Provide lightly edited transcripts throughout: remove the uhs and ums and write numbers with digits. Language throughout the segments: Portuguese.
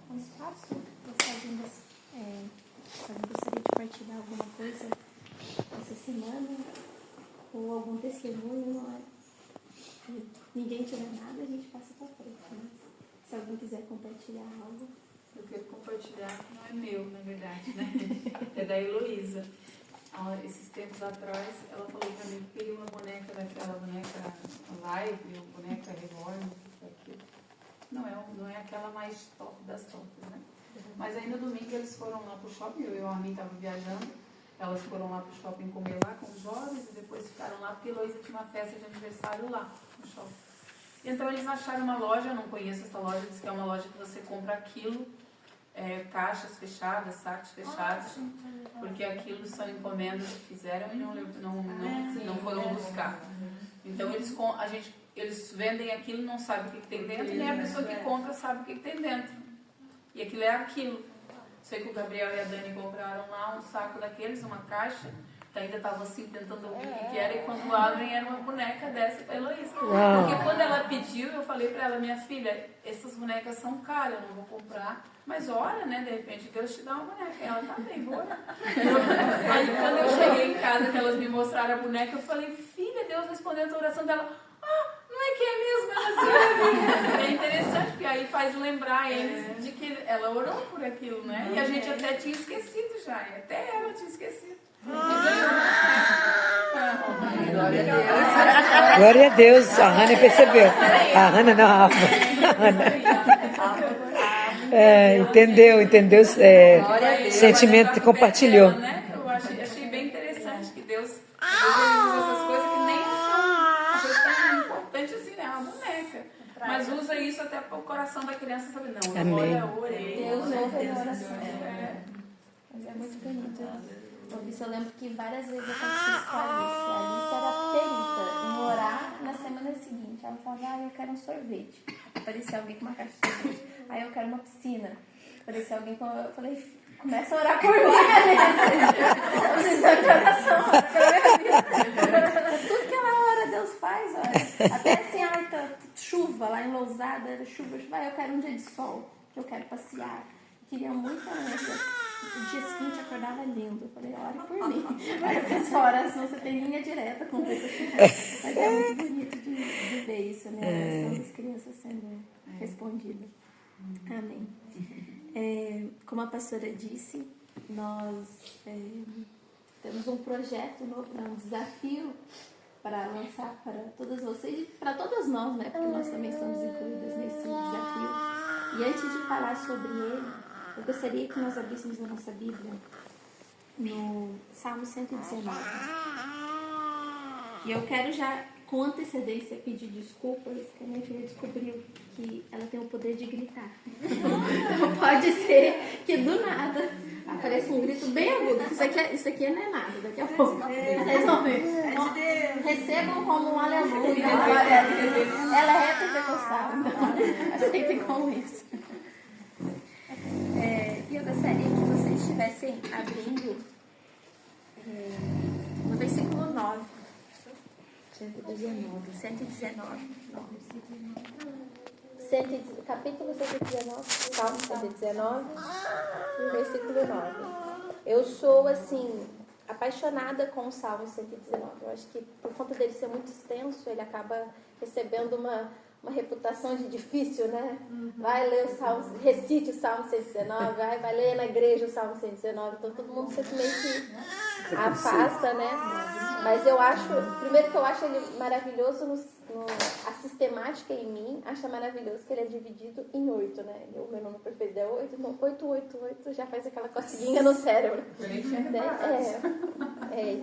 um espaço. Alguém gostaria de partilhar alguma coisa essa semana? Ou algum testemunho? Não é? Ninguém tiver nada, a gente passa para frente. Mas se alguém quiser compartilhar algo. Eu quero compartilhar, não é meu, na verdade, né? É da Heloísa. Esses tempos atrás, ela falou pra mim que queria uma boneca daquela boneca live, ou boneca reborn, aquilo. Não é aquela mais top das tops, né? Mas aí no domingo eles foram lá pro shopping, eu e a Armin estavam viajando, elas foram lá pro shopping comer lá com os jovens e depois ficaram lá porque a Heloísa tinha uma festa de aniversário lá no shopping. Então eles acharam uma loja, eu não conheço essa loja, diz que é uma loja que você compra aquilo, caixas fechadas, sacos fechados, porque aquilo são encomendas que fizeram e não foram buscar. Então eles vendem aquilo, não sabem o que tem dentro, nem a pessoa que compra sabe o que tem dentro. E aquilo é aquilo. Sei que o Gabriel e a Dani compraram lá um saco daqueles, uma caixa, que ainda estava assim tentando ouvir o que era, e quando abrem era uma boneca dessa para a Heloísa. Porque quando ela pediu, eu falei para ela, minha filha, essas bonecas são caras, eu não vou comprar, mas olha, né, de repente Deus te dá uma boneca. E ela tá bem, bora. Aí quando eu cheguei em casa, que elas me mostraram a boneca, eu falei, filha, Deus respondeu a tua oração dela. Não é que é mesmo? Ela assim, é interessante, porque aí faz lembrar eles de que ela orou por aquilo, né? E a gente até tinha esquecido já, e até ela tinha esquecido. Glória a Deus, a Hannah percebeu. A Hannah não, a Hannah. Entendeu o sentimento que compartilhou. Eu achei bem interessante que Deus usa essas coisas que nem são tão importantes assim, né? É uma boneca. Mas usa isso até para o coração da criança saber, não, eu orei. Deus ouve a oração. Mas é muito bonito. Eu lembro que várias vezes aconteceu isso com a Alice. A Alice era perita em orar na semana seguinte. Ela falava, eu quero um sorvete. Apareceu alguém com uma caixa de sorvete. Aí eu quero uma piscina. Apareceu alguém com... Eu falei, começa a orar por mim, Alice. Eu preciso de oração. Tudo que ela ora, Deus faz. Olha. Até assim, chuva lá em Lousada, era chuva. Eu quero um dia de sol, que eu quero passear. Queria muito essa. O dia seguinte acordava lindo. Eu falei, ore por mim. Aí eu pensei, oração, você tem linha direta com Deus. Mas é muito bonito de ver isso, né? A oração das crianças sendo respondida. Amém. Como a pastora disse, nós temos um projeto novo, um desafio para lançar para todas vocês e para todas nós, né? Porque nós também estamos incluídas nesse desafio. E antes de falar sobre ele, eu gostaria que nós abríssemos a nossa Bíblia no Salmo 119. E eu quero já, com antecedência, pedir desculpas, que a minha filha descobriu que ela tem o poder de gritar. Então pode ser que do nada apareça um grito bem agudo. Isso aqui não é nada, daqui a pouco. Vocês vão ver. Recebam como um aleluia. Ela é pentecostal, então aceitem como isso. E eu gostaria que vocês estivessem abrindo no versículo 9. 119. Capítulo 119, Salmo 119, versículo 9. Eu sou, assim, apaixonada com o Salmo 119. Eu acho que, por conta dele ser muito extenso, ele acaba recebendo uma reputação de difícil, né? Vai ler o Salmo, recite o Salmo 119, vai ler na igreja o Salmo 119, então todo mundo sempre meio que afasta, né? Mas eu acho, primeiro que eu acho ele maravilhoso a sistemática em mim, acha maravilhoso que ele é dividido em 8, né? O meu número preferido é 8, então 8, já faz aquela coceguinha no cérebro.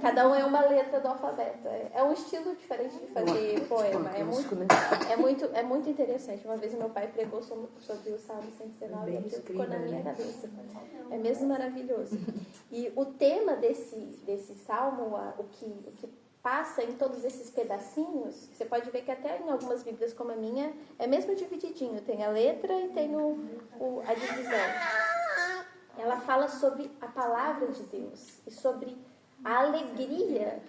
Cada um é uma letra do alfabeto. É um estilo diferente de fazer poema. É muito interessante. Uma vez o meu pai pregou sobre o Salmo 119 e aquilo ficou na minha cabeça. É mesmo maravilhoso. E o tema desse salmo, o que passa em todos esses pedacinhos, você pode ver que até em algumas bíblias como a minha, é mesmo divididinho. Tem a letra e tem a divisão. Ela fala sobre a palavra de Deus e sobre a alegria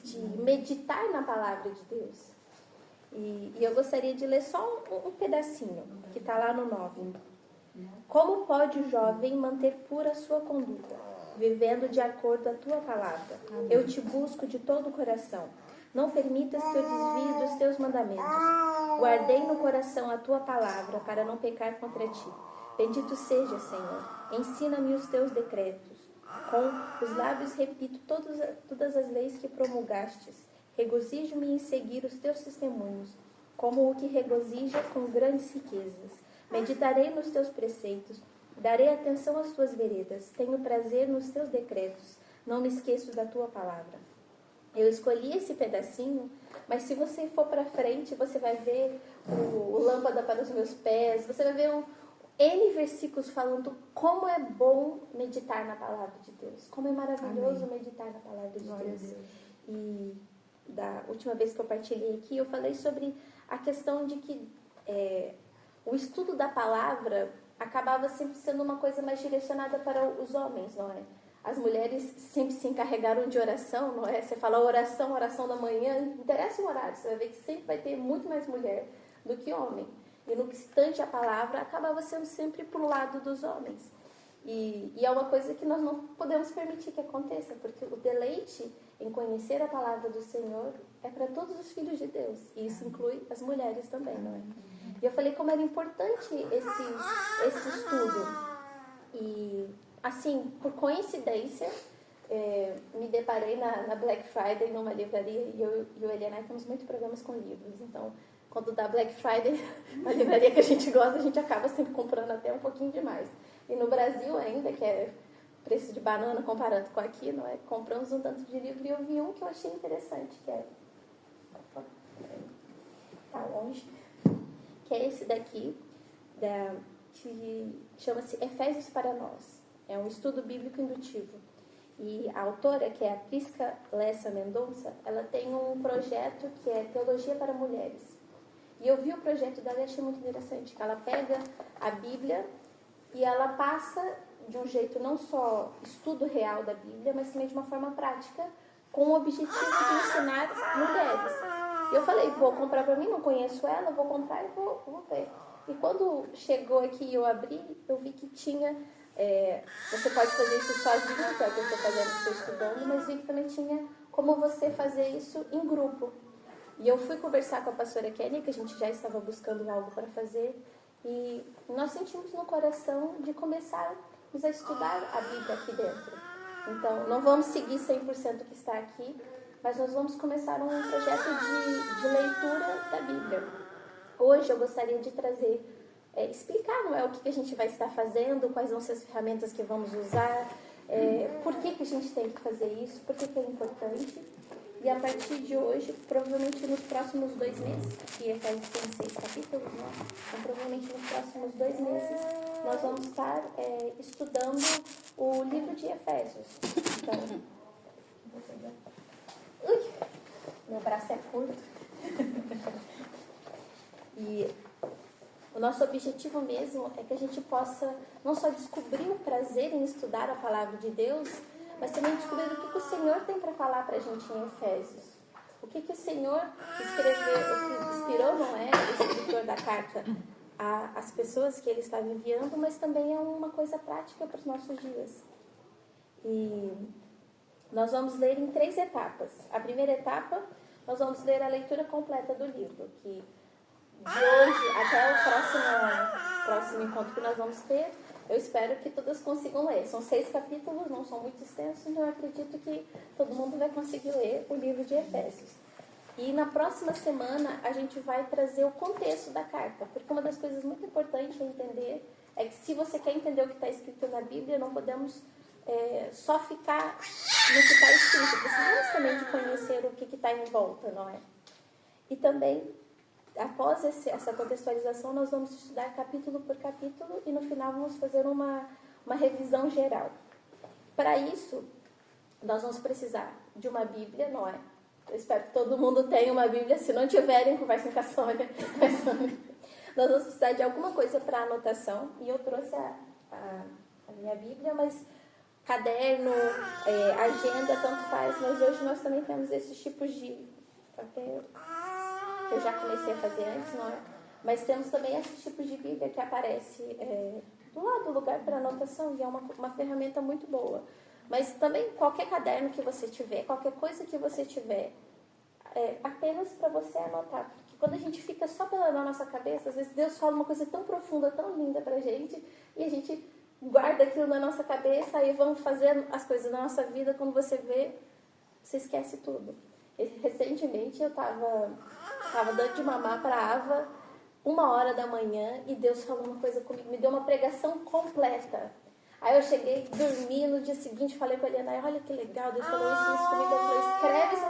de meditar na palavra de Deus. E eu gostaria de ler só um pedacinho, que está lá no 9. Como pode o jovem manter pura a sua conduta, vivendo de acordo à tua palavra? Eu te busco de todo o coração. Não permitas que eu desvie dos teus mandamentos. Guardei no coração a tua palavra, para não pecar contra ti. Bendito seja, Senhor. Ensina-me os teus decretos. Com os lábios repito todas as leis que promulgastes. Regozijo-me em seguir os teus testemunhos, como o que regozija com grandes riquezas. Meditarei nos teus preceitos, darei atenção às tuas veredas. Tenho prazer nos teus decretos, não me esqueço da tua palavra. Eu escolhi esse pedacinho, mas se você for para frente, você vai ver o lâmpada para os meus pés, você vai ver N versículos falando como é bom meditar na palavra de Deus, como é maravilhoso meditar na palavra de Deus. E da última vez que eu partilhei aqui, eu falei sobre a questão de que o estudo da palavra acabava sempre sendo uma coisa mais direcionada para os homens, não é? As mulheres sempre se encarregaram de oração, não é? Você fala oração da manhã, não interessa o horário, você vai ver que sempre vai ter muito mais mulher do que homem. E no obstante a palavra acabava sendo sempre para o lado dos homens. E é uma coisa que nós não podemos permitir que aconteça, porque o deleite em conhecer a palavra do Senhor é para todos os filhos de Deus. E isso inclui as mulheres também, não é? E eu falei como era importante esse estudo. E, assim, por coincidência, me deparei na Black Friday numa livraria, e eu e o Eliana temos muitos programas com livros. Então, quando dá Black Friday, na livraria que a gente gosta, a gente acaba sempre comprando até um pouquinho demais. E no Brasil ainda, que é preço de banana comparando com aqui, não é? Compramos um tanto de livro e eu vi um que eu achei interessante, que é... Tá longe. Que é esse daqui, que chama-se Efésios para Nós. É um estudo bíblico indutivo. E a autora, que é a Prisca Lessa Mendonça, ela tem um projeto que é Teologia para Mulheres. E eu vi o projeto dela e achei muito interessante, que ela pega a Bíblia e ela passa de um jeito não só estudo real da Bíblia, mas também de uma forma prática, com o objetivo de ensinar mulheres. E eu falei, vou comprar para mim, não conheço ela, vou comprar e vou ver. E quando chegou aqui e eu abri, eu vi que tinha... você pode fazer isso sozinho, que é o que eu estou fazendo, estou estudando, mas vi que também tinha como você fazer isso em grupo. E eu fui conversar com a pastora Kelly, que a gente já estava buscando algo para fazer, e nós sentimos no coração de começarmos a estudar a Bíblia aqui dentro. Então, não vamos seguir 100% o que está aqui, mas nós vamos começar um projeto de leitura da Bíblia. Hoje eu gostaria de trazer, explicar, não é, o que a gente vai estar fazendo, quais vão ser as ferramentas que vamos usar, por que a gente tem que fazer isso, por que é importante. E a partir de hoje, provavelmente nos próximos 2 meses, que Efésios tem 6 capítulos, né? Então provavelmente nos próximos 2 meses nós vamos estar estudando o livro de Efésios. Então, meu braço é curto. E o nosso objetivo mesmo é que a gente possa não só descobrir o prazer em estudar a palavra de Deus, mas também descobrir o que o Senhor tem para falar para a gente em Efésios. O que o Senhor escreveu, o que inspirou, não é, o escritor da carta às pessoas que ele estava enviando, mas também é uma coisa prática para os nossos dias. E nós vamos ler em 3 etapas. A primeira etapa, nós vamos ler a leitura completa do livro, que de hoje até o próximo encontro que nós vamos ter, eu espero que todas consigam ler. São 6 capítulos, não são muito extensos, então eu acredito que todo mundo vai conseguir ler o livro de Efésios. E na próxima semana a gente vai trazer o contexto da carta, porque uma das coisas muito importantes a entender é que se você quer entender o que está escrito na Bíblia, não podemos só ficar no que está escrito. Precisamos também de conhecer o que está em volta, não é? E também, após essa contextualização, nós vamos estudar capítulo por capítulo e no final vamos fazer uma revisão geral. Para isso, nós vamos precisar de uma Bíblia, não é? Eu espero que todo mundo tenha uma Bíblia. Se não tiverem, conversem com a Sônia. Nós vamos precisar de alguma coisa para anotação. E eu trouxe a minha Bíblia, mas caderno, agenda, tanto faz. Mas hoje nós também temos esses tipos de... Até eu já comecei a fazer antes, não é? Mas temos também esses tipos de Bíblia que aparece do lado do lugar para anotação, e é uma ferramenta muito boa. Mas também qualquer caderno que você tiver, qualquer coisa que você tiver, apenas para você anotar. Porque quando a gente fica só na nossa cabeça, às vezes Deus fala uma coisa tão profunda, tão linda pra gente, e a gente guarda aquilo na nossa cabeça, aí vamos fazer as coisas na nossa vida, quando você vê, você esquece tudo. Recentemente eu tava dando de mamar para a Ava, 1h da manhã, e Deus falou uma coisa comigo, me deu uma pregação completa. Aí eu cheguei, dormi, no dia seguinte falei com a Eliana, olha que legal, Deus falou isso comigo. Eu falei, escreve se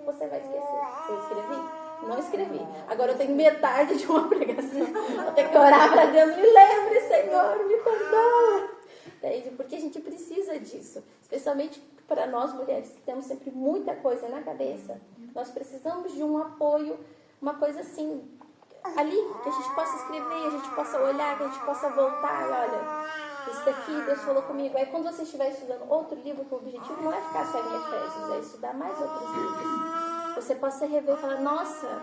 você vai esquecer. Eu escrevi? Não escrevi. Agora eu tenho metade de uma pregação. Vou ter que orar para Deus, me lembre, Senhor, me perdoa. Entende? Porque a gente precisa disso, especialmente para nós mulheres que temos sempre muita coisa na cabeça. Nós precisamos de um apoio, uma coisa assim, ali, que a gente possa escrever, a gente possa olhar, que a gente possa voltar, e olha, isso daqui Deus falou comigo. Aí quando você estiver estudando outro livro, que o objetivo não é ficar só em Efésios, é estudar mais outros livros, você possa rever e falar, nossa,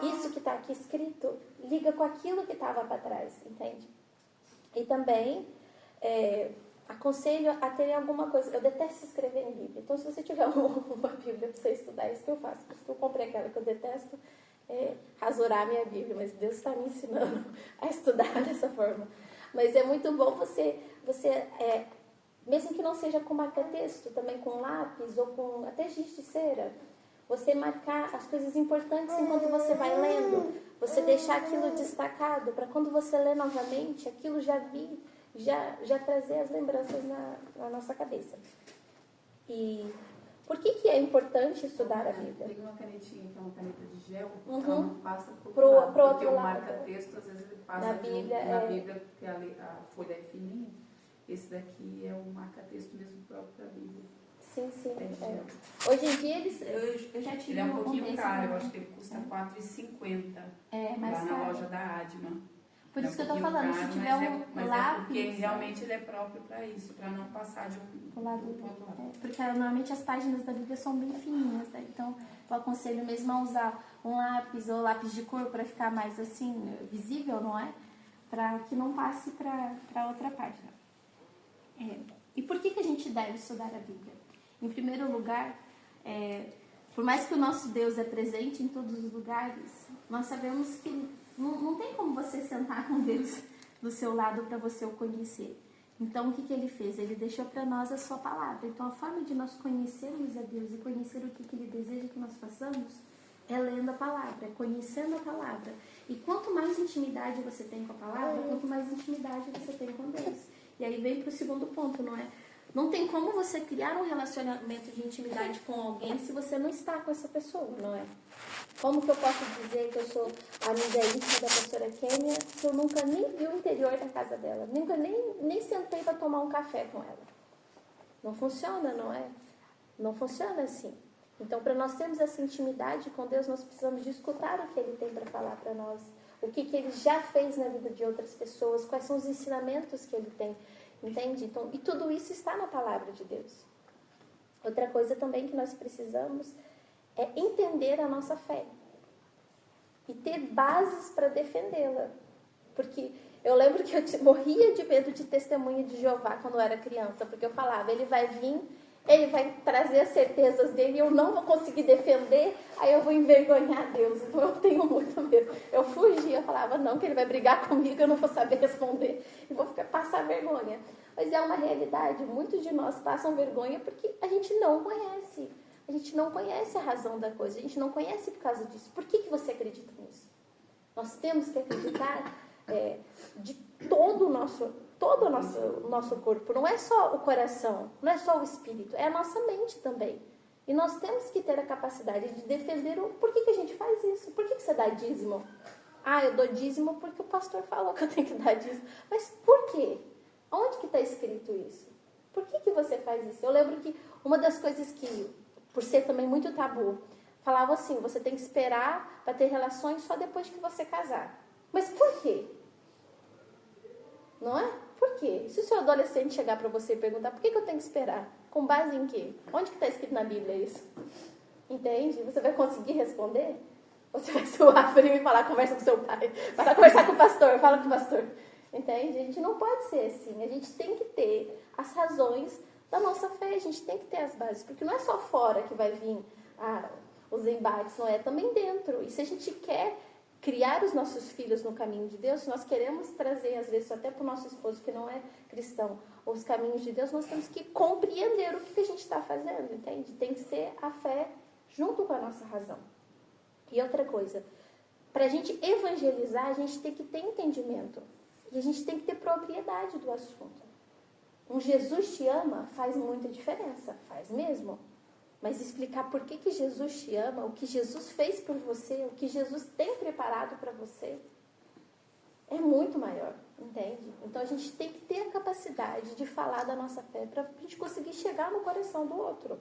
isso que está aqui escrito liga com aquilo que estava para trás, entende? E também aconselho a ter alguma coisa. Eu detesto escrever em Bíblia, então se você tiver uma Bíblia para você estudar, é isso que eu faço. Por isso que eu comprei aquela que eu detesto, rasurar a minha Bíblia, mas Deus está me ensinando a estudar dessa forma. Mas é muito bom você mesmo que não seja com marca-texto, também com lápis ou com até giz de cera, você marcar as coisas importantes enquanto você vai lendo, você deixar aquilo destacado, para quando você lê novamente, aquilo já trazer as lembranças na nossa cabeça. E por que é importante estudar a Bíblia? Tem uma canetinha, que é uma caneta de gel, Uhum. ela não passa Pro lado, outro porque o lado. marca-texto, às vezes ele passa Na Bíblia, porque a folha é fininha. Esse daqui é o marca-texto mesmo próprio da Bíblia. Sim. É gel. Hoje em dia Eu já tive Ele é um pouquinho desse caro, eu também. acho que ele custa R$4,50 mais lá na caro. loja da Adma. Por isso que eu um tô pouquinho falando, caro, se tiver mas um lápis... porque realmente ele é próprio para isso, para não passar de um lado pro outro lado. porque normalmente as páginas da Bíblia são bem fininhas, né? Então eu aconselho mesmo a usar um lápis ou lápis de cor para ficar mais assim visível, não é? Para que não passe para outra página. E por que a gente deve estudar a Bíblia? Em primeiro lugar, por mais que o nosso Deus é presente em todos os lugares, nós sabemos que não tem como você sentar com Deus do seu lado para você o conhecer. Então, o que ele fez? Ele deixou para nós a sua palavra. Então, a forma de nós conhecermos a Deus e conhecer o que ele deseja que nós façamos é lendo a palavra, é conhecendo a palavra. E quanto mais intimidade você tem com a palavra, quanto mais intimidade você tem com Deus. E aí vem para o segundo ponto, não é? Não tem como você criar um relacionamento de intimidade com alguém se você não está com essa pessoa, não é? Como que eu posso dizer que eu sou amiga íntima da pastora Kênia se eu nunca nem vi o interior da casa dela? Nunca nem sentei para tomar um café com ela. Não funciona, não é? Não funciona assim. Então, para nós termos essa intimidade com Deus, nós precisamos de escutar o que Ele tem para falar para nós. O que Ele já fez na vida de outras pessoas, quais são os ensinamentos que Ele tem. Entende? Então, e tudo isso está na palavra de Deus. Outra coisa também que nós precisamos é entender a nossa fé e ter bases para defendê-la. Porque eu lembro que eu morria de medo de testemunha de Jeová quando eu era criança, porque eu falava, ele vai vir, ele vai trazer as certezas dele e eu não vou conseguir defender, aí eu vou envergonhar Deus. Então eu tenho muito medo. Eu fugia, eu falava, não, que ele vai brigar comigo, eu não vou saber responder e vou passar vergonha. Mas é uma realidade, muitos de nós passam vergonha porque a gente não conhece. A gente não conhece a razão da coisa, a gente não conhece por causa disso. Por que você acredita nisso? Nós temos que acreditar de todo o nosso corpo. Não é só o coração, não é só o espírito, é a nossa mente também. E nós temos que ter a capacidade de defender por que a gente faz isso. Por que você dá dízimo? Ah, eu dou dízimo porque o pastor falou que eu tenho que dar dízimo. Mas por quê? Onde que está escrito isso? Por que você faz isso? Eu lembro que uma das coisas que, por ser também muito tabu, falava assim, você tem que esperar para ter relações só depois que você casar. Mas por quê? Não é? Por quê? Se o seu adolescente chegar para você e perguntar, por que eu tenho que esperar? Com base em quê? Onde que está escrito na Bíblia isso? Entende? Você vai conseguir responder? Ou você vai suar frio e falar, conversa com seu pai? Vai conversar com o pastor, fala com o pastor. Entende? A gente não pode ser assim. A gente tem que ter as razões da nossa fé. A gente tem que ter as bases. Porque não é só fora que vai vir os embates, não é? Também dentro. E se a gente quer criar os nossos filhos no caminho de Deus, se nós queremos trazer, às vezes, até para o nosso esposo que não é cristão, os caminhos de Deus, nós temos que compreender o que a gente está fazendo, entende? Tem que ser a fé junto com a nossa razão. E outra coisa, para a gente evangelizar, a gente tem que ter entendimento. E a gente tem que ter propriedade do assunto. Um Jesus te ama faz muita diferença, faz mesmo. Mas explicar por que Jesus te ama, o que Jesus fez por você, o que Jesus tem preparado para você, é muito maior, entende? Então a gente tem que ter a capacidade de falar da nossa fé para a gente conseguir chegar no coração do outro.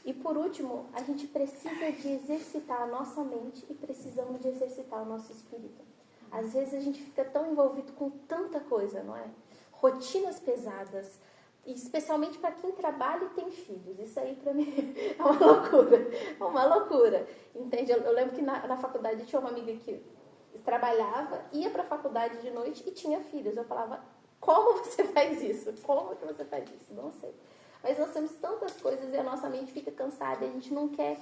E por último, a gente precisa de exercitar a nossa mente e precisamos de exercitar o nosso espírito. Às vezes a gente fica tão envolvido com tanta coisa, não é? Rotinas pesadas, especialmente para quem trabalha e tem filhos. Isso aí para mim é uma loucura. É uma loucura. Entende? Eu lembro que na faculdade tinha uma amiga que trabalhava, ia para a faculdade de noite e tinha filhos. Eu falava, como você faz isso? Como que você faz isso? Não sei. Mas nós temos tantas coisas e a nossa mente fica cansada e a gente não quer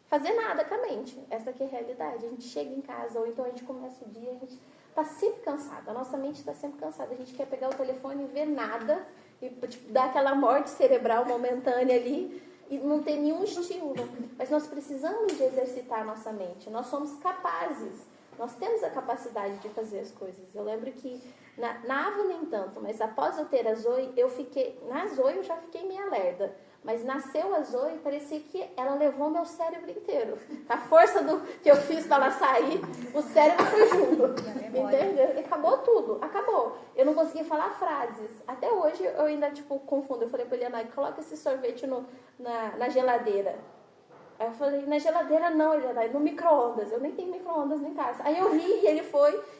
fazer nada com a mente. Essa aqui é a realidade. A gente chega em casa ou então a gente começa o dia, a gente está sempre cansada. A nossa mente está sempre cansada. A gente quer pegar o telefone e ver nada e tipo, dar aquela morte cerebral momentânea ali e não ter nenhum estímulo. Mas nós precisamos de exercitar a nossa mente. Nós somos capazes. Nós temos a capacidade de fazer as coisas. Eu lembro que na Ava nem tanto, mas após eu ter a Zoe, na Zoe eu já fiquei meio lerda. Mas nasceu a Zoe, parecia que ela levou meu cérebro inteiro. A força que eu fiz para ela sair, o cérebro foi junto. Entendeu? Acabou tudo, acabou. Eu não conseguia falar frases. Até hoje eu ainda confundo. Eu falei para ele, Eliana, coloca esse sorvete na geladeira. Aí eu falei, na geladeira não, Eliana, no micro-ondas. Eu nem tenho micro-ondas em casa. Aí eu ri e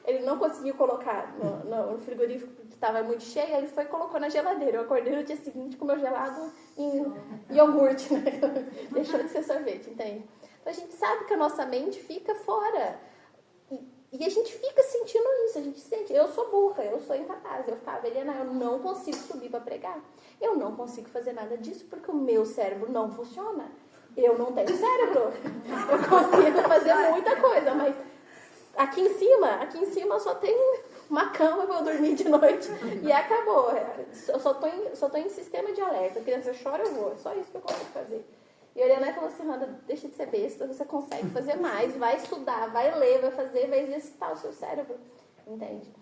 ele não conseguiu colocar no frigorífico que estava muito cheio, aí ele foi e colocou na geladeira. Eu acordei no dia seguinte com o meu gelado em iogurte, né? Deixou de ser sorvete, entende? Então a gente sabe que a nossa mente fica fora. E a gente fica sentindo isso, a gente sente. Eu sou burra, eu sou incapaz. Eu ficava, Eliana, eu não consigo subir para pregar. Eu não consigo fazer nada disso porque o meu cérebro não funciona. Eu não tenho cérebro. Eu consigo fazer muita coisa, mas aqui em cima eu só tenho uma cama para eu dormir de noite e acabou. Eu só tô em sistema de alerta. A criança chora, eu vou. É só isso que eu consigo fazer. E a Eliana falou assim, Randa, deixa de ser besta, você consegue fazer mais, vai estudar, vai ler, vai exercitar o seu cérebro. Entende?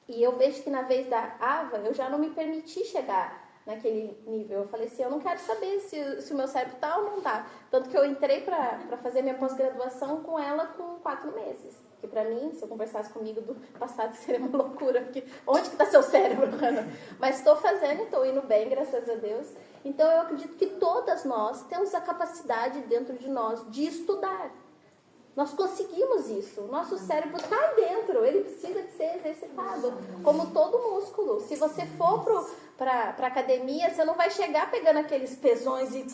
E eu vejo que na vez da Ava, eu já não me permiti chegar naquele nível. Eu falei assim, eu não quero saber se o meu cérebro tá ou não tá. Tanto que eu entrei para fazer minha pós-graduação com ela com 4 meses. Que para mim, se eu conversasse comigo do passado, seria uma loucura. Porque onde que tá seu cérebro, Ana? Mas estou fazendo, estou indo bem, graças a Deus. Então eu acredito que todas nós temos a capacidade dentro de nós de estudar. Nós conseguimos isso. O nosso cérebro está aí dentro. Ele precisa de ser exercitado. Como todo músculo. Se você for para academia, você não vai chegar pegando aqueles pesões e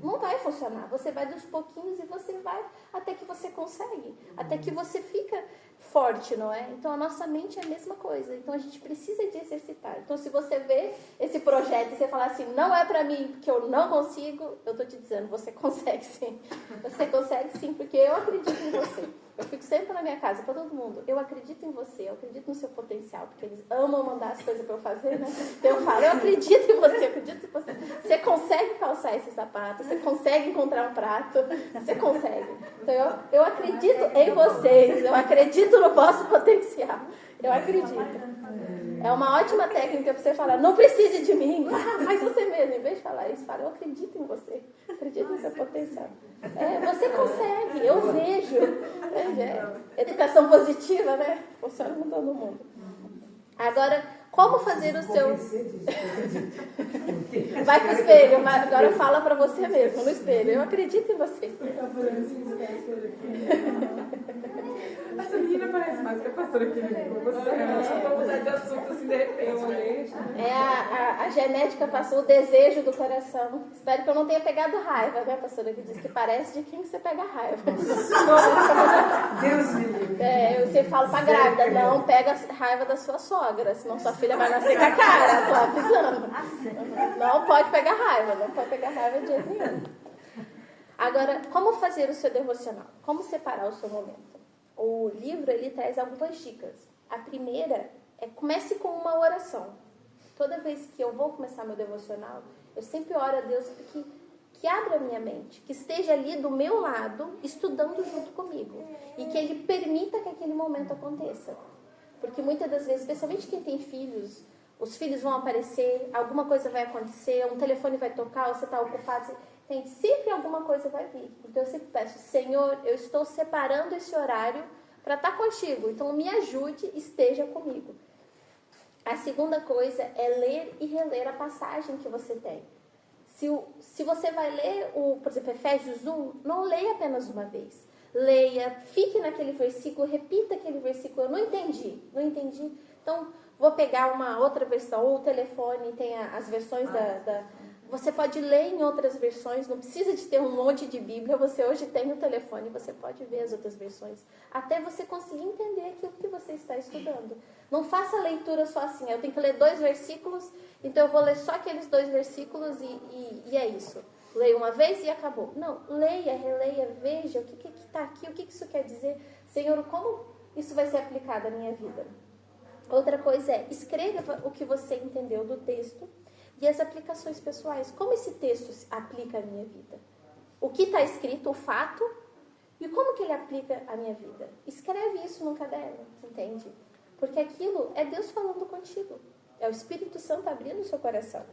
não vai funcionar. Você vai dos pouquinhos e você vai até que você consegue. Até que você fica forte, não é? Então a nossa mente é a mesma coisa. Então a gente precisa de exercitar. Então se você vê esse projeto e você falar assim, não é para mim porque eu não consigo, eu tô te dizendo, você consegue sim. Você consegue sim, porque eu acredito em você. Eu fico sempre na minha casa para todo mundo. Eu acredito em você, eu acredito no seu potencial, porque eles amam mandar as coisas para eu fazer, né? Então eu falo, eu acredito em você, eu acredito em você. Você consegue calçar esse sapato, você consegue encontrar um prato, você consegue. Então eu acredito em vocês, eu acredito no vosso potencial. Eu acredito. É uma ótima técnica para você falar, não precise de mim, faz você mesmo. Em vez de falar isso, fala, eu acredito em você, acredito no seu potencial. Você consegue, eu vejo. Educação positiva, né? Funciona com todo mundo. Agora, como fazer o seu... Vai pro espelho, agora fala para você mesmo, no espelho. Eu acredito em você. Essa menina parece mais que a pastora que ligou você. Só pra mudar de assunto assim de repente. A genética passou o desejo do coração. Espero que eu não tenha pegado raiva, né, pastora? Que diz que parece de quem você pega raiva. Deus me livre. sempre falo pra grávida, não pega a raiva da sua sogra, senão sua filha vai nascer com a cara, tô avisando. Não pode pegar raiva, não pode pegar raiva de jeito nenhum. Agora, como fazer o seu devocional? Como separar o seu momento? O livro, ele traz algumas dicas. A primeira é comece com uma oração. Toda vez que eu vou começar meu devocional, eu sempre oro a Deus que abra a minha mente, que esteja ali do meu lado, estudando junto comigo. E que Ele permita que aquele momento aconteça. Porque muitas das vezes, especialmente quem tem filhos, os filhos vão aparecer, alguma coisa vai acontecer, um telefone vai tocar, você está ocupado, sempre alguma coisa vai vir. Então eu sempre peço, Senhor, eu estou separando esse horário para estar contigo. Então me ajude, esteja comigo. A segunda coisa é ler e reler a passagem que você tem. Se você vai ler, por exemplo, Efésios 1, não leia apenas uma vez. Leia, fique naquele versículo, repita aquele versículo. Eu não entendi. Então, vou pegar uma outra versão, ou o telefone tem as versões Você pode ler em outras versões, não precisa de ter um monte de Bíblia. Você hoje tem no telefone, você pode ver as outras versões. Até você conseguir entender aquilo que você está estudando. Não faça a leitura só assim, eu tenho que ler 2 versículos, então eu vou ler só aqueles 2 versículos e é isso. Leia uma vez e acabou. Não, leia, releia, veja o que está aqui, o que isso quer dizer. Senhor, como isso vai ser aplicado à minha vida? Outra coisa é, escreva o que você entendeu do texto e as aplicações pessoais. Como esse texto se aplica à minha vida? O que está escrito, o fato, e como que ele aplica à minha vida? Escreve isso num caderno, entende? Porque aquilo é Deus falando contigo. É o Espírito Santo abrindo o seu coração.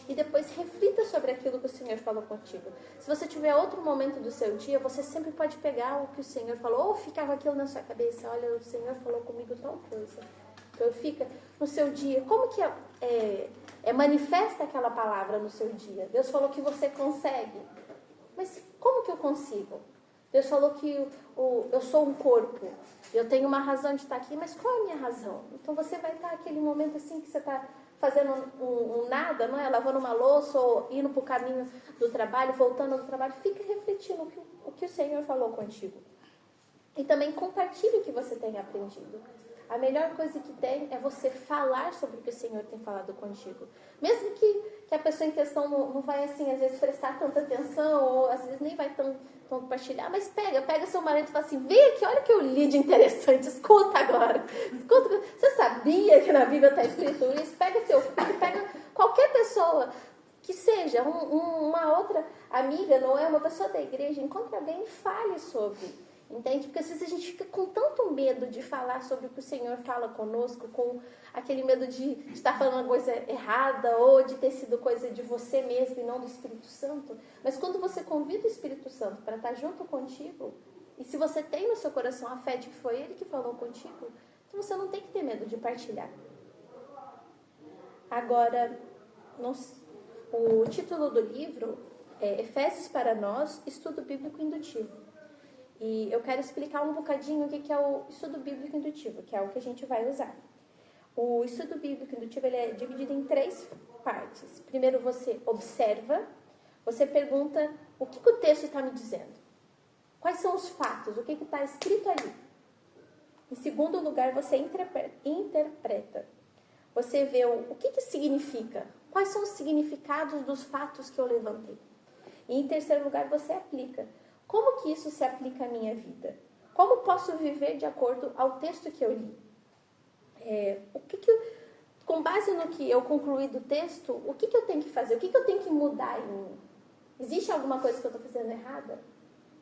E depois reflita sobre aquilo que o Senhor falou contigo. Se você tiver outro momento do seu dia, você sempre pode pegar o que o Senhor falou, ou ficar com aquilo na sua cabeça. Olha, o Senhor falou comigo tal coisa. Então fica no seu dia. Como que manifesta aquela palavra no seu dia? Deus falou que você consegue. Mas como que eu consigo? Deus falou que eu sou um corpo. Eu tenho uma razão de estar aqui, mas qual é a minha razão? Então você vai estar aquele momento assim que você está fazendo um nada, não é? Lavando uma louça ou indo para o caminho do trabalho, voltando do trabalho. Fica refletindo o que o Senhor falou contigo. E também compartilhe o que você tem aprendido. A melhor coisa que tem é você falar sobre o que o Senhor tem falado contigo. Mesmo que a pessoa em questão não vai, assim, às vezes prestar tanta atenção, ou às vezes nem vai tão compartilhar, mas pega seu marido e fala assim, vem aqui, olha o que eu li de interessante, escuta agora. Escuta. Você sabia que na Bíblia está escrito isso? Pega seu filho, pega qualquer pessoa que seja, uma outra amiga, não é? Uma pessoa da igreja, encontre alguém e fale sobre. Entende? Porque às vezes a gente fica com tanto medo de falar sobre o que o Senhor fala conosco, com aquele medo de estar falando uma coisa errada ou de ter sido coisa de você mesmo e não do Espírito Santo. Mas quando você convida o Espírito Santo para estar junto contigo, e se você tem no seu coração a fé de que foi Ele que falou contigo, então você não tem que ter medo de partilhar. Agora, o título do livro é Efésios para Nós, Estudo Bíblico Indutivo. E eu quero explicar um bocadinho o que é o estudo bíblico indutivo, que é o que a gente vai usar. O estudo bíblico indutivo ele é dividido em 3 partes. Primeiro você observa, você pergunta o que o texto está me dizendo. Quais são os fatos, o que está escrito ali. Em segundo lugar, você interpreta. Você vê o que significa, quais são os significados dos fatos que eu levantei. E em terceiro lugar, você aplica. Como que isso se aplica à minha vida? Como posso viver de acordo ao texto que eu li? Com base no que eu concluí do texto, o que eu tenho que fazer? O que eu tenho que mudar em mim? Existe alguma coisa que eu estou fazendo errada?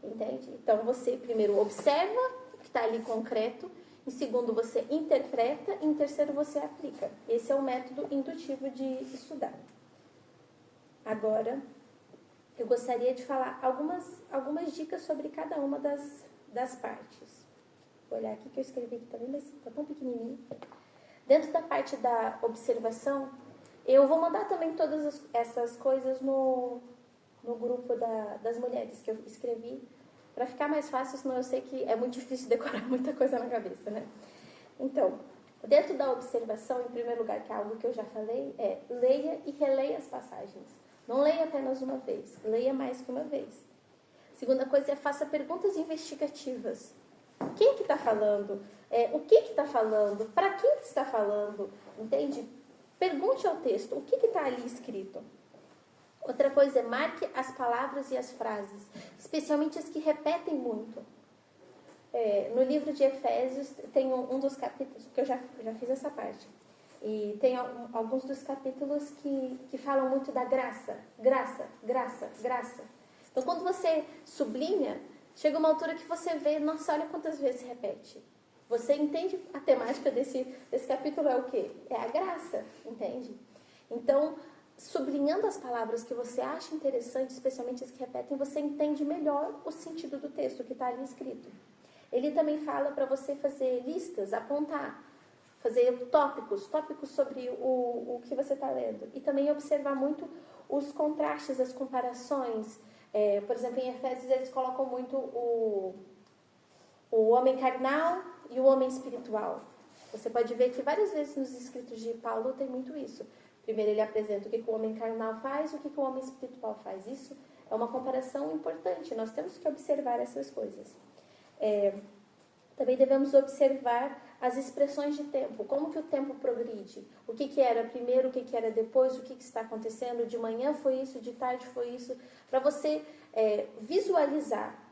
Entende? Então, você primeiro observa o que está ali concreto. Em segundo, você interpreta. E em terceiro, você aplica. Esse é o método indutivo de estudar. Agora, eu gostaria de falar algumas dicas sobre cada uma das partes. Vou olhar aqui que eu escrevi aqui também, mas está tão pequenininho. Dentro da parte da observação, eu vou mandar também todas essas coisas no grupo das mulheres que eu escrevi, para ficar mais fácil, senão eu sei que é muito difícil decorar muita coisa na cabeça, né? Então, dentro da observação, em primeiro lugar, que é algo que eu já falei, é leia e releia as passagens. Não leia apenas uma vez, leia mais que uma vez. Segunda coisa é faça perguntas investigativas. Quem que está falando? O que está falando? Para quem que está falando? Entende? Pergunte ao texto, o que está ali escrito? Outra coisa é marque as palavras e as frases, especialmente as que repetem muito. No livro de Efésios tem um dos capítulos, que eu já fiz essa parte, e tem alguns dos capítulos que falam muito da graça, graça, graça, graça. Então, quando você sublinha, chega uma altura que você vê, nossa, olha quantas vezes se repete. Você entende a temática desse capítulo é o quê? É a graça, entende? Então, sublinhando as palavras que você acha interessante, especialmente as que repetem, você entende melhor o sentido do texto que está ali escrito. Ele também fala para você fazer listas, apontar, fazer tópicos sobre o que você está lendo. E também observar muito os contrastes, as comparações. Por exemplo, em Efésios eles colocam muito o homem carnal e o homem espiritual. Você pode ver que várias vezes nos escritos de Paulo tem muito isso. Primeiro ele apresenta o que o homem carnal faz, o que o homem espiritual faz. Isso é uma comparação importante. Nós temos que observar essas coisas. Também devemos observar as expressões de tempo. Como que o tempo progride? O que era primeiro, o que era depois, o que está acontecendo. De manhã foi isso, de tarde foi isso. Para você visualizar.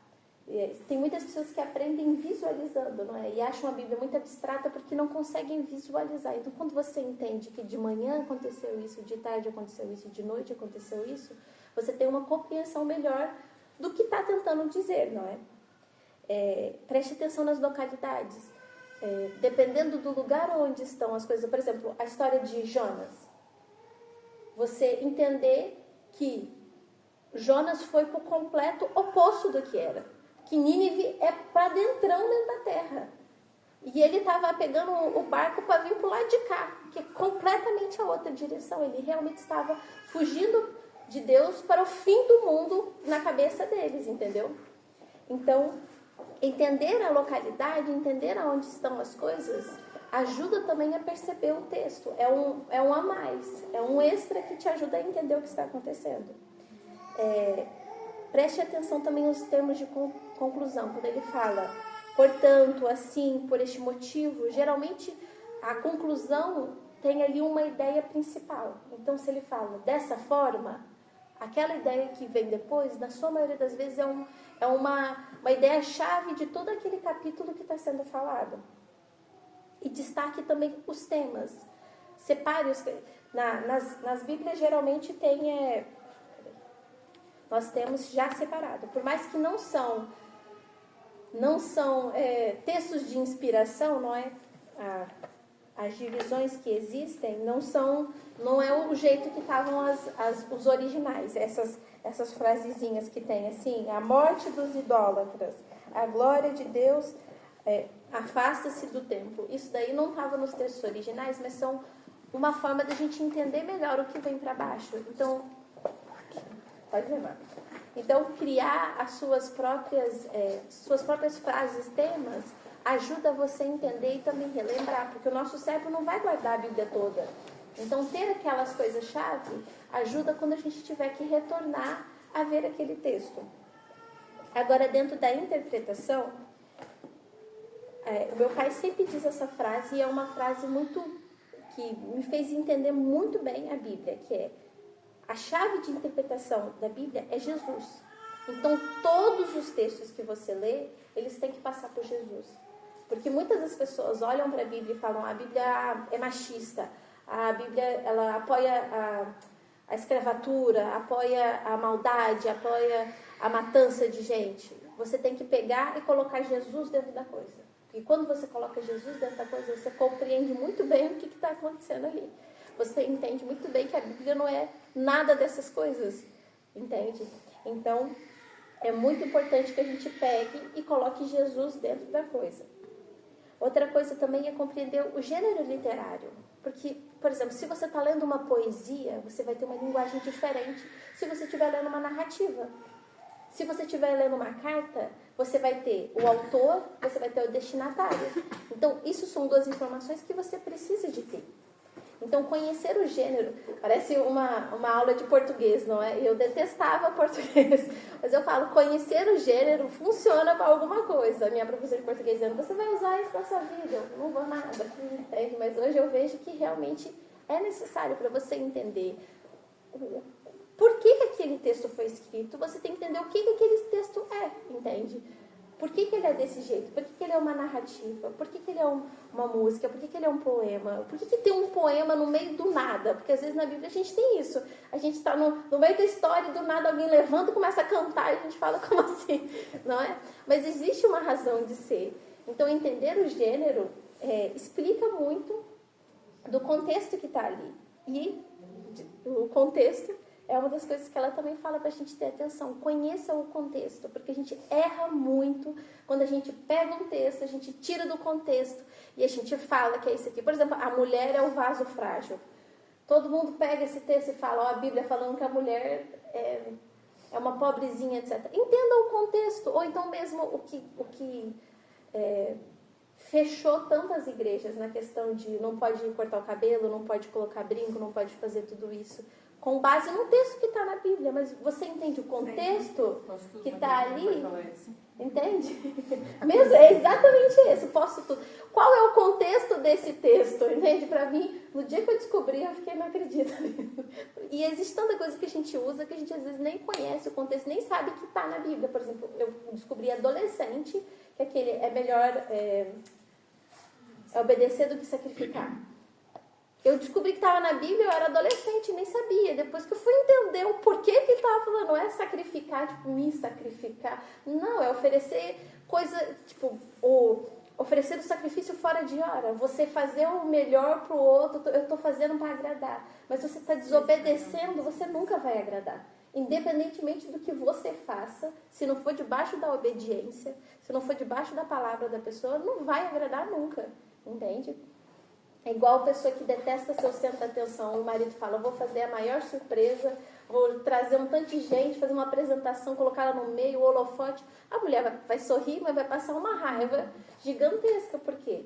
Tem muitas pessoas que aprendem visualizando, não é? E acham a Bíblia muito abstrata porque não conseguem visualizar. Então, quando você entende que de manhã aconteceu isso, de tarde aconteceu isso, de noite aconteceu isso, você tem uma compreensão melhor do que está tentando dizer, não é? Preste atenção nas localidades. Dependendo do lugar onde estão as coisas, por exemplo, a história de Jonas. Você entender que Jonas foi para o completo oposto do que era. Que Nínive é para dentro da terra. E ele estava pegando o barco para vir para o lado de cá, que é completamente a outra direção. Ele realmente estava fugindo de Deus para o fim do mundo na cabeça deles, entendeu? Então, entender a localidade, entender aonde estão as coisas, ajuda também a perceber o texto. É um a mais, é um extra que te ajuda a entender o que está acontecendo. Preste atenção também aos termos de conclusão. Quando ele fala, portanto, assim, por este motivo, geralmente a conclusão tem ali uma ideia principal. Então, se ele fala dessa forma, aquela ideia que vem depois, na sua maioria das vezes, é uma ideia-chave de todo aquele capítulo que está sendo falado. E destaque também os temas. Separe os... Nas Bíblias, geralmente, nós temos já separado. Por mais que não são textos de inspiração, não é? As divisões que existem não é o jeito que estavam os originais. Essas frasezinhas que tem assim, a morte dos idólatras, a glória de Deus, afasta-se do templo. Isso daí não estava nos textos originais, mas são uma forma da gente entender melhor o que vem para baixo. Então, pode levar. Então, criar as suas próprias frases, temas, ajuda você a entender e também relembrar, porque o nosso cérebro não vai guardar a Bíblia toda. Então, ter aquelas coisas-chave ajuda quando a gente tiver que retornar a ver aquele texto. Agora, dentro da interpretação, o meu pai sempre diz essa frase, e é uma frase que me fez entender muito bem a Bíblia, que é: a chave de interpretação da Bíblia é Jesus. Então, todos os textos que você lê, eles têm que passar por Jesus. Porque muitas das pessoas olham para a Bíblia e falam: a Bíblia é machista, a Bíblia ela apoia a escravatura, apoia a maldade, apoia a matança de gente. Você tem que pegar e colocar Jesus dentro da coisa. Porque quando você coloca Jesus dentro da coisa, você compreende muito bem o que está acontecendo ali. Você entende muito bem que a Bíblia não é nada dessas coisas, entende? Então, é muito importante que a gente pegue e coloque Jesus dentro da coisa. Outra coisa também é compreender o gênero literário. Porque, por exemplo, se você está lendo uma poesia, você vai ter uma linguagem diferente se você estiver lendo uma narrativa. Se você estiver lendo uma carta, você vai ter o autor, você vai ter o destinatário. Então, isso são duas informações que você precisa de ter. Então, conhecer o gênero, parece uma aula de português, não é? Eu detestava português, mas eu falo, conhecer o gênero funciona para alguma coisa. A minha professora de português dizendo, você vai usar isso na sua vida? Eu não vou nada, entende? Mas hoje eu vejo que realmente é necessário para você entender por que aquele texto foi escrito, você tem que entender o que aquele texto é, entende? Por que ele é desse jeito? Por que ele é uma narrativa? Por que ele é uma música? Por que ele é um poema? Por que tem um poema no meio do nada? Porque às vezes na Bíblia a gente tem isso. A gente está no meio da história e do nada alguém levanta e começa a cantar e a gente fala, como assim? Não é? Mas existe uma razão de ser. Então entender o gênero explica muito do contexto que está ali. E o contexto é uma das coisas que ela também fala para a gente ter atenção. Conheça o contexto, porque a gente erra muito quando a gente pega um texto, a gente tira do contexto e a gente fala que é isso aqui. Por exemplo, a mulher é o vaso frágil. Todo mundo pega esse texto e fala, ó, a Bíblia falando que a mulher é uma pobrezinha, etc. Entenda o contexto, ou então mesmo o que fechou tantas igrejas na questão de não pode cortar o cabelo, não pode colocar brinco, não pode fazer tudo isso, com base no texto que está na Bíblia, mas você entende o contexto que está ali? Entende? Mesmo, é exatamente isso, posso tudo. Qual é o contexto desse texto? Entende? Para mim, no dia que eu descobri, eu fiquei, não acredito. E existe tanta coisa que a gente usa que a gente às vezes nem conhece o contexto, nem sabe que está na Bíblia. Por exemplo, eu descobri adolescente que aquele é melhor obedecer do que sacrificar. Eu descobri que estava na Bíblia, eu era adolescente, nem sabia. Depois que eu fui entender o porquê que ele estava falando, não é sacrificar, tipo, me sacrificar. Não, é oferecer coisa, tipo, oferecer o sacrifício fora de hora. Você fazer o melhor para o outro, eu estou fazendo para agradar. Mas você está desobedecendo, você nunca vai agradar. Independentemente do que você faça, se não for debaixo da obediência, se não for debaixo da palavra da pessoa, não vai agradar nunca. Entende? É igual a pessoa que detesta seu centro de atenção. O marido fala, vou fazer a maior surpresa, vou trazer um tanto de gente, fazer uma apresentação, colocar ela no meio, o holofote. A mulher vai sorrir, mas vai passar uma raiva gigantesca. Por quê?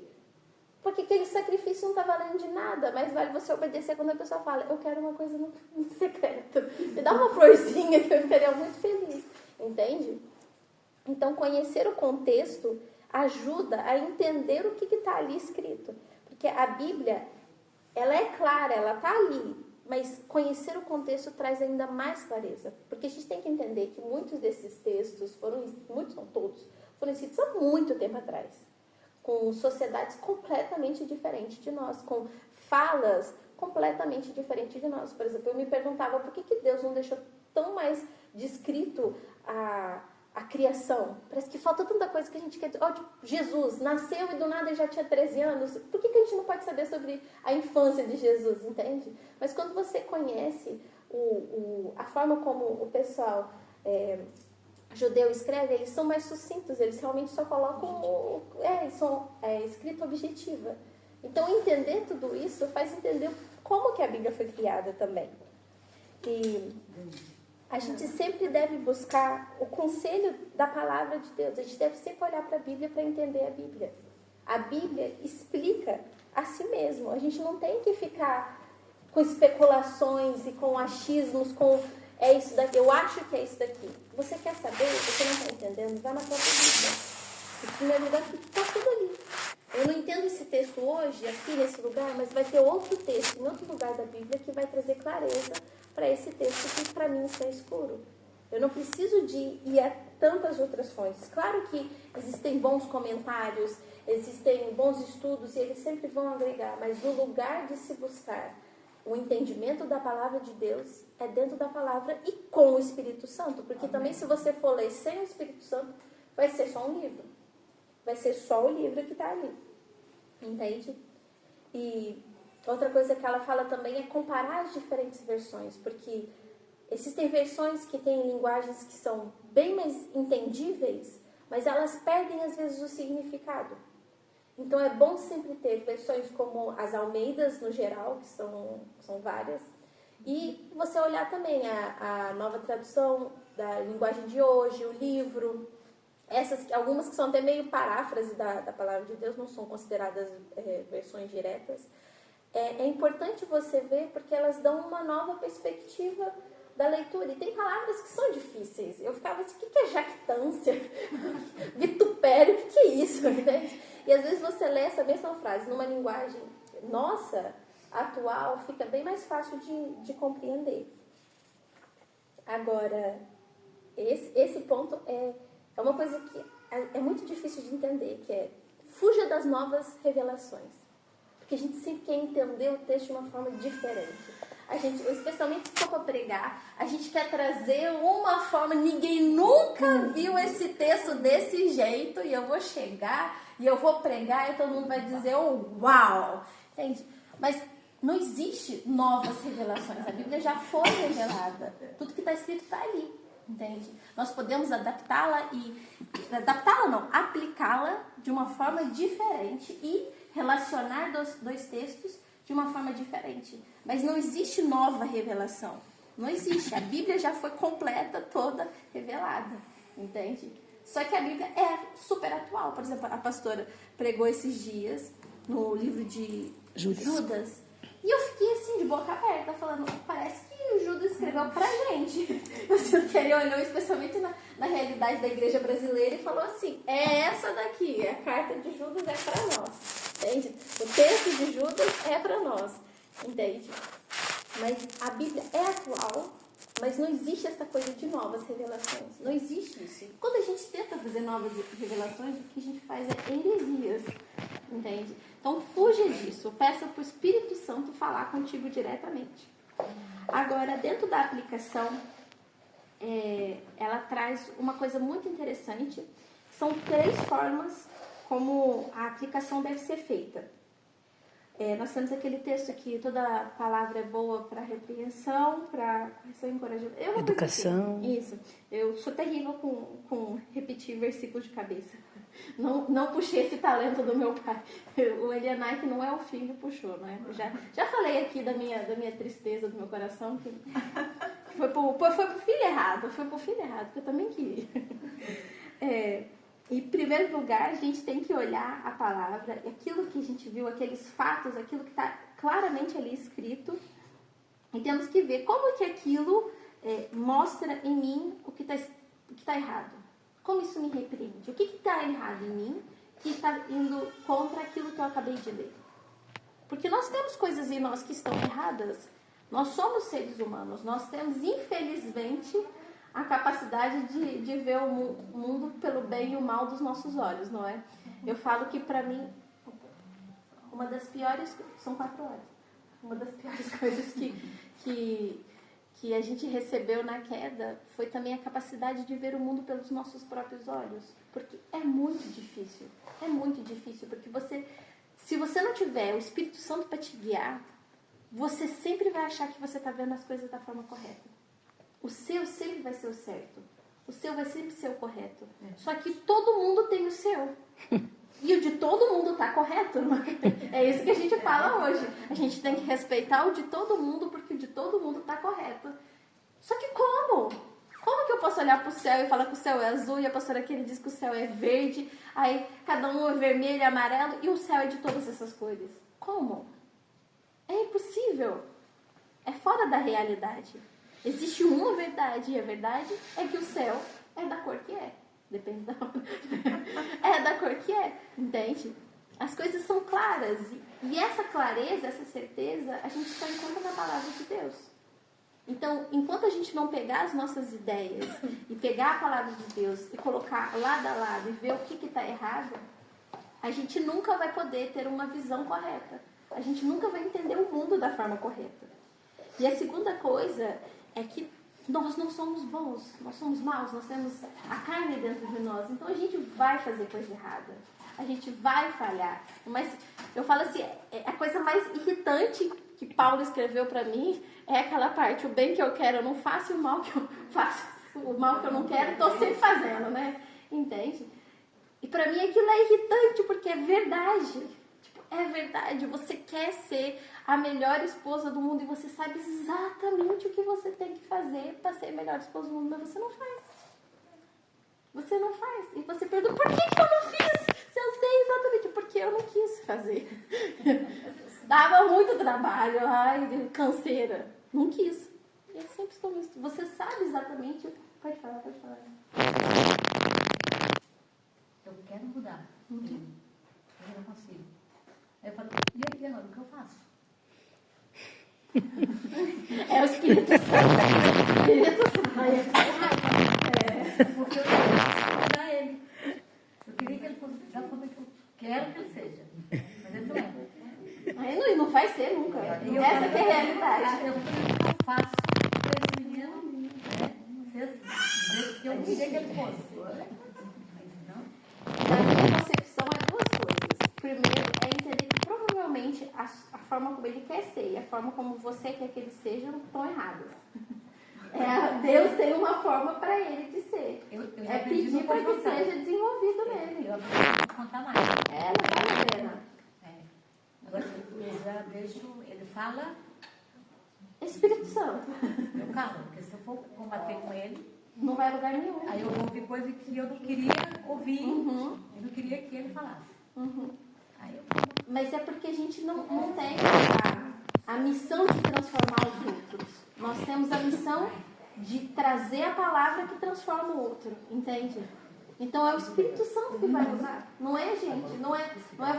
Porque aquele sacrifício não está valendo de nada, mas vale você obedecer quando a pessoa fala, eu quero uma coisa no secreto. Me dá uma florzinha que eu ficaria muito feliz. Entende? Então, conhecer o contexto ajuda a entender o que está ali escrito. Porque a Bíblia, ela é clara, ela está ali, mas conhecer o contexto traz ainda mais clareza. Porque a gente tem que entender que muitos desses textos, muitos não todos, foram escritos há muito tempo atrás, com sociedades completamente diferentes de nós, com falas completamente diferentes de nós. Por exemplo, eu me perguntava por que Deus não deixou tão mais descrito a criação. Parece que falta tanta coisa que a gente quer... tipo, Jesus nasceu e do nada ele já tinha 13 anos. Por que a gente não pode saber sobre a infância de Jesus, entende? Mas quando você conhece a forma como o pessoal judeu escreve, eles são mais sucintos, eles realmente só colocam escrita objetiva. Então, entender tudo isso faz entender como que a Bíblia foi criada também. E a gente sempre deve buscar o conselho da palavra de Deus. A gente deve sempre olhar para a Bíblia para entender a Bíblia. A Bíblia explica a si mesmo. A gente não tem que ficar com especulações e com achismos, com é isso daqui, eu acho que é isso daqui. Você quer saber? Você não está entendendo? Vai na própria Bíblia. Em primeiro lugar, está tudo ali. Eu não entendo esse texto hoje, aqui nesse lugar, mas vai ter outro texto em outro lugar da Bíblia que vai trazer clareza para esse texto que para mim está escuro. Eu não preciso de ir a tantas outras fontes. Claro que existem bons comentários, existem bons estudos e eles sempre vão agregar, mas o lugar de se buscar o entendimento da palavra de Deus é dentro da palavra e com o Espírito Santo, porque também se você for ler sem o Espírito Santo, vai ser só um livro. Vai ser só o livro que está ali. Entende? E outra coisa que ela fala também é comparar as diferentes versões, porque existem versões que têm linguagens que são bem mais entendíveis, mas elas perdem às vezes o significado. Então é bom sempre ter versões como as Almeidas no geral, que são várias, e você olhar também a nova tradução da linguagem de hoje, o livro, algumas que são até meio paráfrase da palavra de Deus, não são consideradas versões diretas, é importante você ver porque elas dão uma nova perspectiva da leitura. E tem palavras que são difíceis. Eu ficava assim, o que é jactância? Vitupério, o que é isso? Entende? E às vezes você lê essa mesma frase numa linguagem nossa, atual, fica bem mais fácil de compreender. Agora, esse ponto é uma coisa que é muito difícil de entender, que é fuja das novas revelações. Porque a gente sempre quer entender o texto de uma forma diferente. A gente, especialmente se for para pregar, a gente quer trazer uma forma, ninguém nunca viu esse texto desse jeito, e eu vou chegar, e eu vou pregar, e todo mundo vai dizer, oh, uau! Entende? Mas não existe novas revelações, a Bíblia já foi revelada, tudo que está escrito está ali, entende? Nós podemos adaptá-la aplicá-la de uma forma diferente e relacionar dois textos de uma forma diferente. Mas não existe nova revelação. Não existe. A Bíblia já foi completa, toda revelada. Entende? Só que a Bíblia é super atual. Por exemplo, a pastora pregou esses dias no livro de Judas. E eu fiquei assim, de boca aberta, falando, parece que o Judas escreveu pra gente. Eu sinto que ele olhou especialmente na realidade da igreja brasileira e falou assim, é essa daqui, a carta de Judas é pra nós. Entende? O texto de Judas é pra nós. Entende? Mas a Bíblia é atual, mas não existe essa coisa de novas revelações. Não existe isso. Quando a gente tenta fazer novas revelações, o que a gente faz é heresias. Entende? Então, fuja disso. Peça para o Espírito Santo falar contigo diretamente. Agora, dentro da aplicação, ela traz uma coisa muito interessante. São 3 formas como a aplicação deve ser feita. Nós temos aquele texto aqui, toda palavra é boa para repreensão, para correção e encorajamento. Educação. Assim. Isso. Eu sou terrível com repetir versículos de cabeça. Não puxei esse talento do meu pai. O Elianai, que não é o filho, puxou, né? Eu já falei aqui da minha tristeza, do meu coração, que foi pro filho errado. Foi pro filho errado, que eu também queria. Em primeiro lugar, a gente tem que olhar a palavra, aquilo que a gente viu, aqueles fatos, aquilo que está claramente ali escrito, e temos que ver como que aquilo mostra em mim o que está errado. Como isso me repreende? O que está errado em mim que está indo contra aquilo que eu acabei de ler? Porque nós temos coisas em nós que estão erradas. Nós somos seres humanos. Nós temos, infelizmente, a capacidade de ver o mundo pelo bem e o mal dos nossos olhos, não é? Eu falo que, para mim, uma das piores... São 4 horas. Uma das piores coisas que a gente recebeu na queda foi também a capacidade de ver o mundo pelos nossos próprios olhos. Porque é muito difícil. É muito difícil, porque se você não tiver o Espírito Santo para te guiar, você sempre vai achar que você está vendo as coisas da forma correta. O seu sempre vai ser o certo. O seu vai sempre ser o correto. Só que todo mundo tem o seu. E o de todo mundo está correto. É isso que a gente fala hoje. A gente tem que respeitar o de todo mundo, porque o de todo mundo está correto. Só que como? Como que eu posso olhar para o céu e falar que o céu é azul e a pastora aqui diz que o céu é verde, aí cada um é vermelho e amarelo e o céu é de todas essas cores? Como? É impossível. É fora da realidade. Existe uma verdade, e a verdade é que o céu é da cor que é. Depende da... é da cor que é, entende? As coisas são claras. E essa clareza, essa certeza, a gente só encontra na palavra de Deus. Então, enquanto a gente não pegar as nossas ideias e pegar a palavra de Deus e colocar lado a lado e ver o que está errado, a gente nunca vai poder ter uma visão correta. A gente nunca vai entender o mundo da forma correta. E a segunda coisa é que nós não somos bons, nós somos maus, nós temos a carne dentro de nós, então a gente vai fazer coisa errada, a gente vai falhar. Mas eu falo assim, a coisa mais irritante que Paulo escreveu para mim é aquela parte, o bem que eu quero eu não faço, o mal que eu faço, o mal que eu não quero estou sempre fazendo, né? Entende? E para mim aquilo é irritante porque é verdade. É verdade, você quer ser a melhor esposa do mundo e você sabe exatamente o que você tem que fazer para ser a melhor esposa do mundo, mas você não faz. Você não faz. E você pergunta, por que eu não fiz? Se eu sei exatamente, porque eu não quis fazer. Dava muito trabalho, ai, canseira. Não quis. E é sempre como isso. Você sabe exatamente. Pode falar. Eu quero mudar. Mas eu não consigo. Aí eu falo, e aqui agora, o que eu faço? É o Espírito Santo. Porque eu quero mudar ele. Eu queria que ele fosse da forma que eu quero que ele seja. Mas ele não é. Aí não vai ser nunca. Essa que é a realidade. Eu faço para esse menino, né? Que eu queria que ele fosse. Mas não. Na minha concepção é duas coisas. Primeiro é entender que provavelmente a forma como ele quer ser e a forma como você quer que ele seja estão erradas. Deus tem uma forma para ele de ser. Eu já Pedir no para que confrontar. seja desenvolvido nele. Eu aprendi a contar mais. Não vale a pena. Agora eu já deixo, ele fala, Espírito Santo. eu calo, porque se eu for combater com ele, Não vai a lugar nenhum. aí eu vou ouvir coisa que eu não queria ouvir, eu não queria que ele falasse. Aí eu Mas é porque a gente não tem a missão de transformar os outros. Nós temos a missão de trazer a palavra que transforma o outro, entende? Então é o Espírito Santo que vai usar. Não é, gente. Não é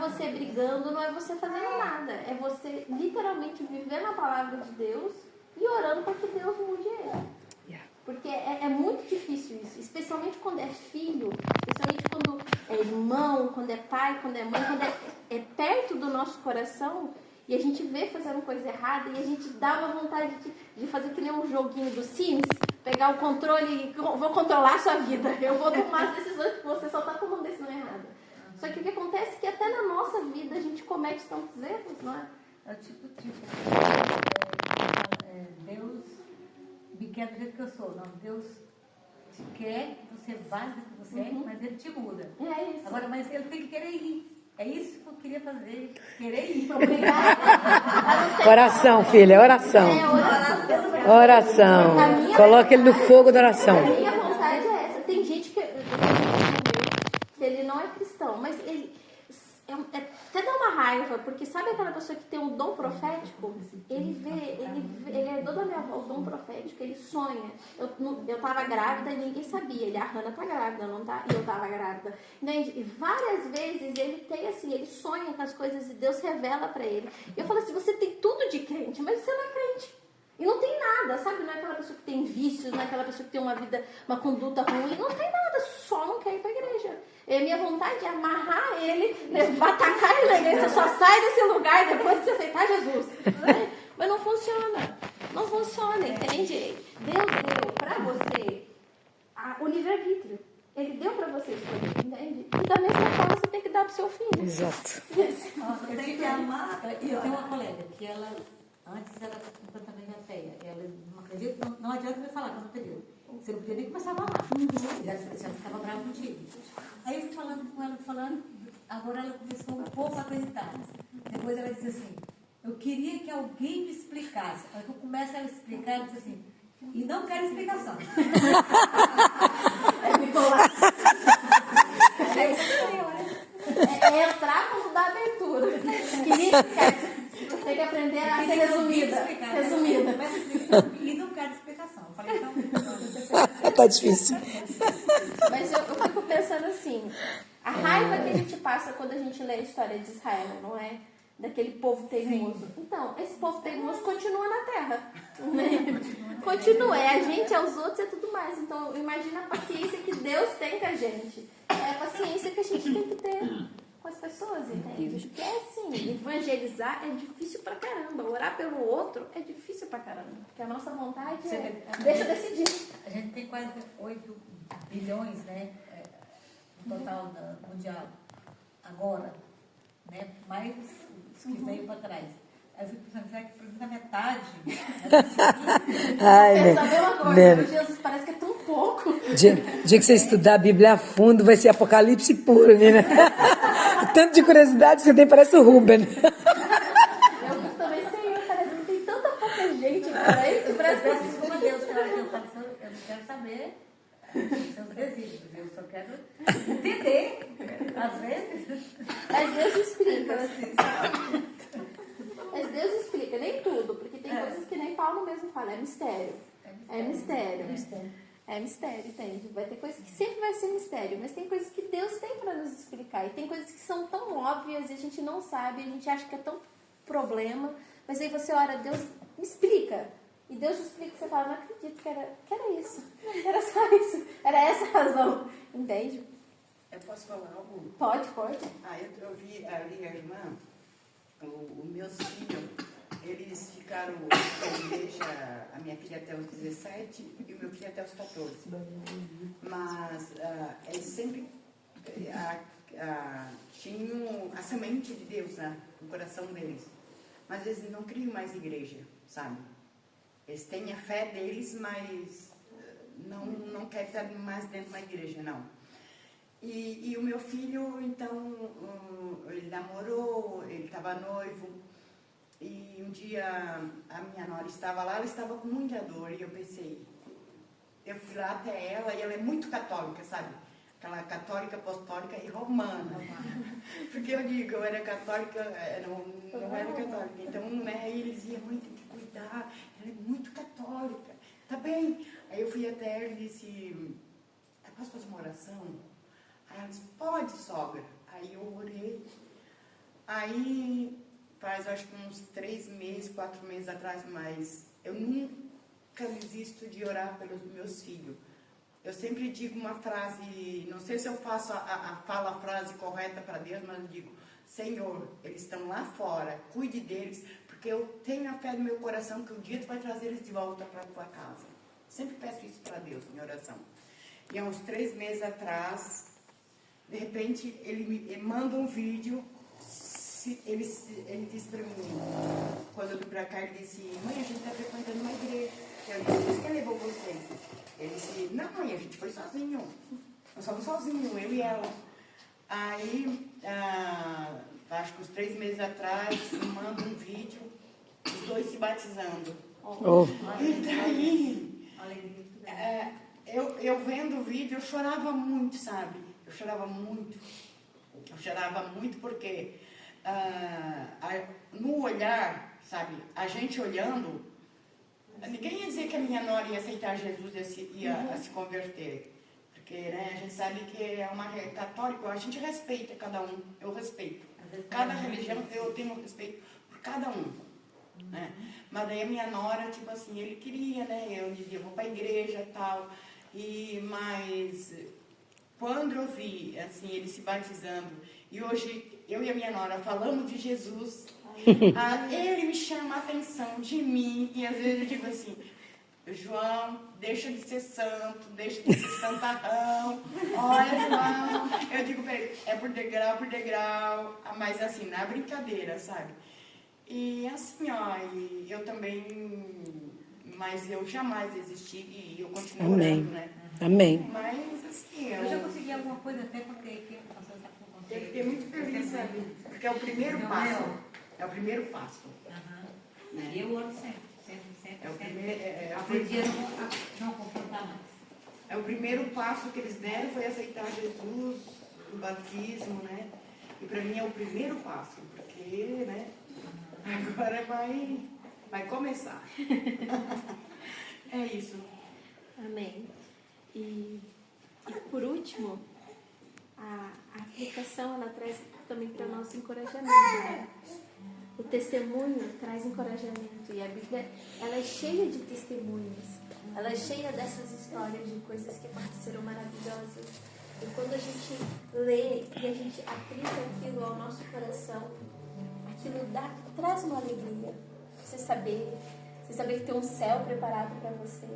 você brigando, não é você fazendo nada. É você literalmente vivendo a palavra de Deus e orando para que Deus mude ele. Porque é muito difícil isso, especialmente quando é filho, especialmente quando é irmão, quando é pai, quando é mãe, quando é perto do nosso coração e a gente vê fazendo coisa errada e a gente dá uma vontade de fazer que nem um joguinho do Sims, pegar o controle e vou controlar a sua vida, eu vou tomar as decisões que você só está tomando decisão errada. Só que o que acontece é que até na nossa vida a gente comete tantos erros, não é? É o tipo, Deus me quer do jeito que eu sou. Não, Deus te quer que você vá do jeito que você é, mas Ele te muda. É isso. Agora, mas Ele tem que querer ir. É isso que eu queria fazer, querer ir. Obrigada. Oração, filha, oração. Oração. Coloca ele no fogo da oração. A minha vontade é essa. Tem gente que ele não é cristão, mas ele até dá uma raiva, porque sabe aquela pessoa que tem um dom profético? Ele herdou da minha avó o dom profético, ele sonha. Eu tava grávida e ninguém sabia. A Hannah tá grávida, não tá? E eu tava grávida. E várias vezes ele tem assim, ele sonha com as coisas e Deus revela pra ele. E eu falo assim, você tem tudo de crente, mas você não é crente. E não tem nada, sabe? Não é aquela pessoa que tem vícios, não é aquela pessoa que tem uma vida, uma conduta ruim. Não tem nada, só não quer ir pra igreja. E a minha vontade é amarrar ele, atacar ele na igreja. Você só sai desse lugar depois que você aceitar Jesus. Mas não funciona. Não funciona, entende? Deus deu pra você o livre-arbítrio. Ele deu pra você escolher, entende? E da mesma forma você tem que dar pro seu filho. Exato. Eu tenho que amar. Eu tenho uma colega que ela, antes era completamente ateia. Ela não acredita, não adianta me falar que eu não acredito. Você não podia nem começar a falar. Já ficava brava contigo. Aí eu fui falando com ela, agora ela começou um pouco a acreditar. Depois ela disse assim, eu queria que alguém me explicasse. Aí eu começo a explicar, ela disse assim, e não quero explicação. É entrar quando dá abertura. Tem que aprender a ser resumida. E não quero explicação. Eu falei, então... Tá difícil. Mas eu fico pensando assim, a raiva que a gente passa quando a gente lê a história de Israel, não é? Daquele povo teimoso. Sim. Então, esse povo teimoso continua na terra. Né? Continua. É a gente, é os outros, é tudo mais. Então, imagina a paciência que Deus tem com a gente. É a paciência que a gente tem que ter com as pessoas, entende? Porque é assim, evangelizar é difícil pra caramba. Orar pelo outro é difícil pra caramba. Porque a nossa vontade deixa eu decidir. A gente tem quase 8 bilhões, né? No total mundial. Agora, né? Mais os que veio para trás. Aí eu fico pensando, será que na metade? Ai, saber uma coisa, Jesus parece que é tão pouco. Dia que você estudar a Bíblia a fundo, vai ser apocalipse puro, né? Tanto de curiosidade que você tem, parece o Ruben. Eu também sei, parece que tem tanta pouca gente por aí. Parece que Desculpa Deus, eu não quero saber seus desígnios, eu só quero entender, às vezes. Mas Deus explica. mesmo fala, é mistério. É mistério. É mistério, entende? Vai ter coisas que sempre vai ser mistério, mas tem coisas que Deus tem para nos explicar. E tem coisas que são tão óbvias e a gente não sabe, a gente acha que é tão problema, mas aí você ora, Deus me explica. E Deus explica, você fala, não acredito que era isso. Era só isso. Era essa a razão. Entende? Eu posso falar algo? Pode. Eu vi ali a irmã, os meus filhos, eles ficaram na igreja, a minha filha até os 17 e o meu filho até os 14. Mas eles sempre tinham a semente de Deus no coração deles. Mas eles não criam mais igreja, sabe? Eles têm a fé deles, mas não querem estar mais dentro de uma igreja, não. E o meu filho, então, ele namorou, ele estava noivo, e um dia a minha nora estava lá, ela estava com muita dor, e eu pensei, eu fui lá até ela, e ela é muito católica, sabe? Aquela católica, apostólica e romana. Porque eu digo, eu era católica, não era católica, então, né, e eles iam, mãe, tem que cuidar, ela é muito católica, tá bem? Aí eu fui até ela e disse, posso fazer uma oração? Aí ela disse, pode, sogra. Aí eu orei. Aí, faz acho que uns 3 meses, 4 meses atrás, mas eu nunca desisto de orar pelos meus filhos. Eu sempre digo uma frase, não sei se eu faço falo a frase correta para Deus, mas eu digo, Senhor, eles estão lá fora, cuide deles, porque eu tenho a fé no meu coração que um dia tu vai trazer eles de volta para a tua casa. Sempre peço isso para Deus, minha oração. E há uns 3 meses atrás, de repente, ele me manda um vídeo, ele disse para mim, quando eu vim para cá, ele disse, mãe, a gente está frequentando uma igreja. Eu disse, quem levou vocês? Ele disse, não, mãe, a gente foi sozinho. Nós fomos sozinhos, eu e ela. Aí, acho que uns 3 meses atrás, me manda um vídeo, os 2 se batizando. E daí, eu vendo o vídeo, eu chorava muito, sabe? Eu chorava muito porque no olhar, sabe? A gente olhando, ninguém ia dizer que a minha nora ia aceitar Jesus e ia se converter. Porque, né, a gente sabe que é uma católica, a gente respeita cada um, eu respeito. Cada religião eu tenho respeito por cada um. Né? Mas daí a minha nora, tipo assim, ele queria, né? Eu dizia, vou para a igreja e tal. Mas quando eu vi, assim, ele se batizando, e hoje eu e a minha nora falamos de Jesus, ele me chama a atenção de mim, e às vezes eu digo assim, João, deixa de ser santo, deixa de ser santarrão, olha, João, eu digo para ele, é por degrau, mas assim, na brincadeira, sabe? E assim, e eu também, mas eu jamais desisti e eu continuo orando, né? Amém. Mas assim, Eu já consegui alguma coisa até contei aqui. Eu fiquei muito feliz, sabe? Porque é o primeiro passo. É o primeiro passo. Né? Eu oro sempre. É o primeiro, Aprendi a não confrontar mais. É o primeiro passo que eles deram, foi aceitar Jesus, o batismo, né? E para mim é o primeiro passo, porque, né? Agora vai começar. É isso. Amém. E por último, a aplicação ela traz também para o nosso encorajamento. Né? O testemunho traz encorajamento e a Bíblia ela é cheia de testemunhos. Ela é cheia dessas histórias de coisas que aconteceram maravilhosas. E quando a gente lê e a gente aplica aquilo ao nosso coração, aquilo traz uma alegria. Você saber que tem um céu preparado para você.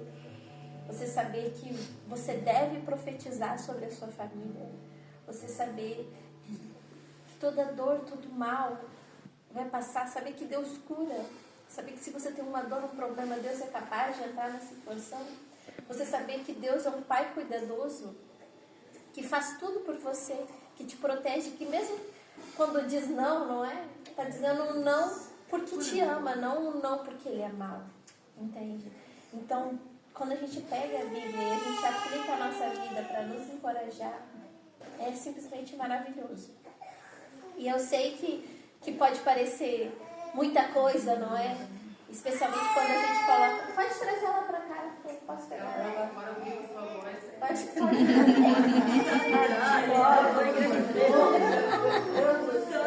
Você saber que você deve profetizar sobre a sua família. Você saber que toda dor, todo mal vai passar. Saber que Deus cura. Saber que se você tem uma dor, um problema, Deus é capaz de entrar na situação. Você saber que Deus é um Pai cuidadoso, que faz tudo por você, que te protege, que mesmo quando diz não, não é? Está dizendo um não porque te ama, não um não porque Ele é mau. Entende? Então, quando a gente pega a Bíblia e a gente aplica a nossa vida para nos encorajar, é simplesmente maravilhoso. E eu sei que pode parecer muita coisa, não é? Especialmente quando a gente coloca... Pode trazer ela pra cá, que eu posso pegar ela. Agora ouviu sua voz. Pode Deus do céu.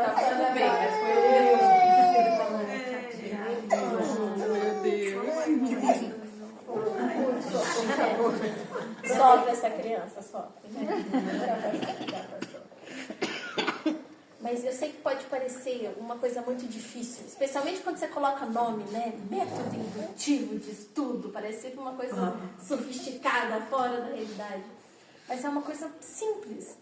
Tá tudo bem, mas foi Sofre essa criança, sofre. Mas eu sei que pode parecer uma coisa muito difícil, especialmente quando você coloca nome, né? Método indutivo de estudo, parece sempre uma coisa sofisticada, fora da realidade. Mas é uma coisa simples.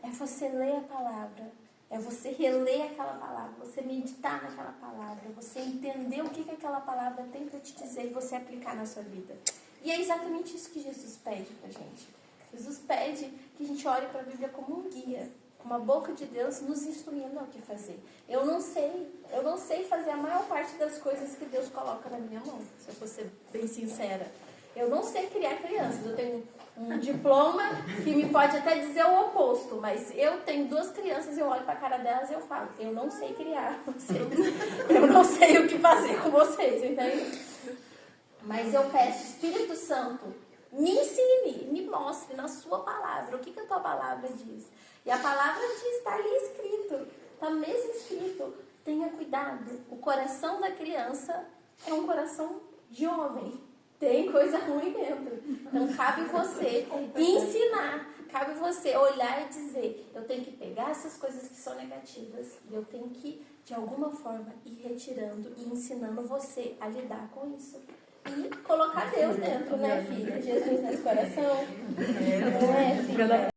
É você ler a palavra, é você reler aquela palavra, você meditar naquela palavra, você entender o que aquela palavra tem para te dizer e você aplicar na sua vida. E é exatamente isso que Jesus pede pra gente. Jesus pede que a gente olhe para a Bíblia como um guia, como a boca de Deus nos instruindo ao que fazer. Eu não sei fazer a maior parte das coisas que Deus coloca na minha mão, se eu for ser bem sincera. Eu não sei criar crianças, eu tenho um diploma que me pode até dizer o oposto, mas eu tenho 2 crianças, eu olho para a cara delas e eu falo, eu não sei criar vocês, eu não sei o que fazer com vocês, entende? Mas eu peço, Espírito Santo, me ensine, me mostre na sua palavra, o que a tua palavra diz. E a palavra diz, está ali escrito, está mesmo escrito, tenha cuidado, o coração da criança é um coração de homem. Tem coisa ruim dentro. Então, cabe você ensinar, cabe você olhar e dizer, eu tenho que pegar essas coisas que são negativas e eu tenho que, de alguma forma, ir retirando e ensinando você a lidar com isso. E colocar Deus dentro, né, filha? Jesus nesse coração. Não é, filha?